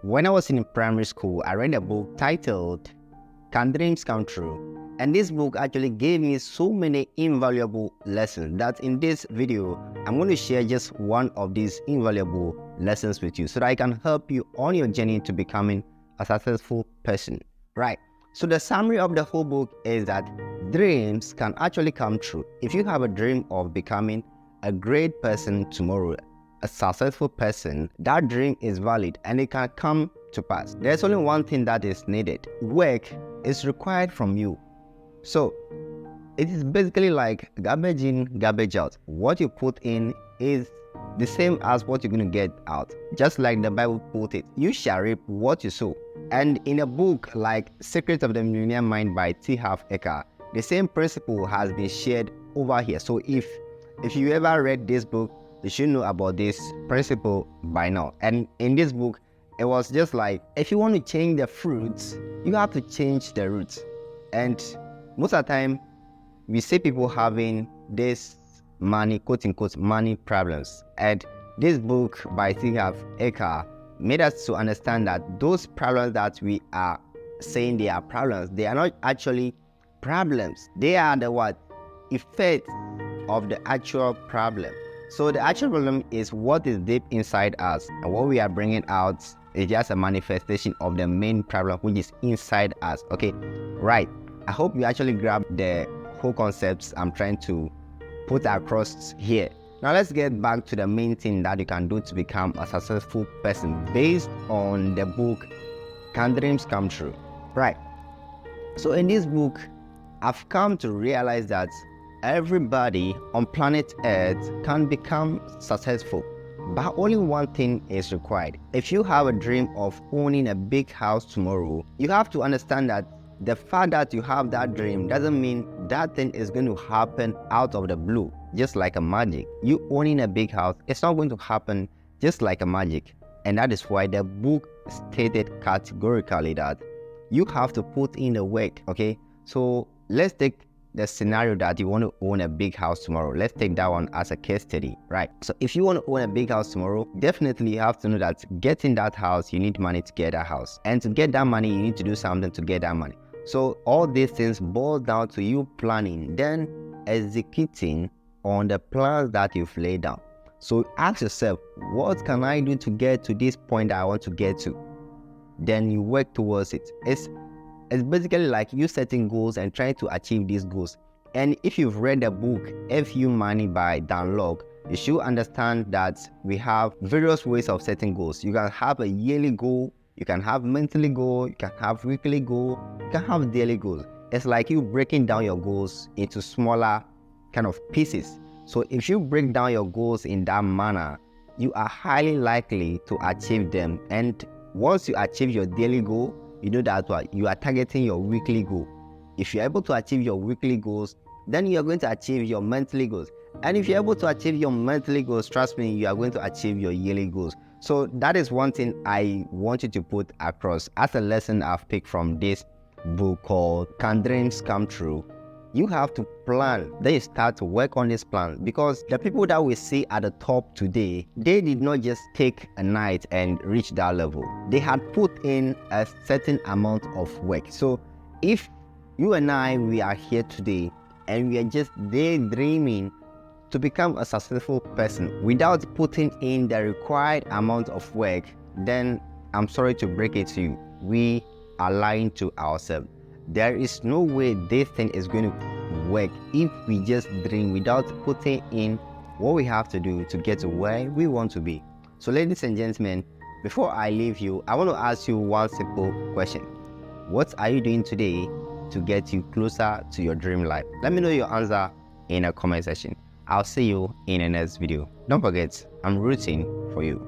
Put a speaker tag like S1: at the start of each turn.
S1: When I was in primary school, I read a book titled Can Dreams Come True? And this book actually gave me so many invaluable lessons that in this video, I'm going to share just one of these invaluable lessons with you so that I can help you on your journey to becoming a successful person. Right. So the summary of the whole book is that dreams can actually come true. If you have a dream of becoming a great person tomorrow, a successful person, that dream is valid and it can come to pass. There's only one thing that is needed. Work is required from you. So it is basically like garbage in, garbage out. What you put in is the same as what you're going to get out. Just like the Bible put it, you shall reap what you sow. And in a book like Secrets of the Millionaire Mind by 𝗦𝗕𝗦𝗕𝗘, the same principle has been shared over here. So if you ever read this book, you should know about this principle by now. And in this book, it was just like, if you want to change the fruits, you have to change the roots. And most of the time, we see people having this money, quote unquote, money problems. And this book by 𝗦𝗕𝗦𝗕𝗘 made us to understand that those problems that we are saying they are problems, they are not actually problems. They are the what? Effects of the actual problem. So the actual problem is what is deep inside us, and what we are bringing out is just a manifestation of the main problem which is inside us. Okay, right. I hope you actually grab the whole concepts I'm trying to put across here. Now let's get back to the main thing that you can do to become a successful person based on the book Can Dreams Come True? Right. So in this book, I've come to realize that everybody on planet Earth can become successful, but only one thing is required. If you have a dream of owning a big house tomorrow, you have to understand that the fact that you have that dream doesn't mean that thing is going to happen out of the blue, just like a magic. You owning a big house, it's not going to happen just like a magic. And that is why the book stated categorically that you have to put in the work. Okay, so let's take the scenario that you want to own a big house tomorrow. Let's take that one as a case study, right? So if you want to own a big house tomorrow, definitely you have to know that getting that house, you need money to get that house. And to get that money, you need to do something to get that money. So all these things boil down to you planning, then executing on the plans that you've laid down. So ask yourself, what can I do to get to this point that I want to get to? Then you work towards it. It's basically like you setting goals and trying to achieve these goals. And if you've read the book FU Money by Dan Lok, you should understand that we have various ways of setting goals. You can have a yearly goal, you can have monthly goal, you can have weekly goal, you can have daily goals. It's like you breaking down your goals into smaller kind of pieces. So if you break down your goals in that manner, you are highly likely to achieve them. And once you achieve your daily goal, you know that what you are targeting your weekly goal. If you're able to achieve your weekly goals, then you are going to achieve your monthly goals. And if you're able to achieve your monthly goals, trust me, you are going to achieve your yearly goals. So that is one thing I want you to put across as a lesson I've picked from this book called Can Dreams Come True? You have to plan. Then you start to work on this plan, because the people that we see at the top today, they did not just take a night and reach that level. They had put in a certain amount of work. So if you and I, we are here today and we are just daydreaming to become a successful person without putting in the required amount of work, then I'm sorry to break it to you, we are lying to ourselves. There is no way this thing is going to work if we just dream without putting in what we have to do to get to where we want to be. So ladies and gentlemen, before I leave you, I want to ask you one simple question. What are you doing today to get you closer to your dream life? Let me know your answer in a comment section. I'll see you in the next video. Don't forget, I'm rooting for you.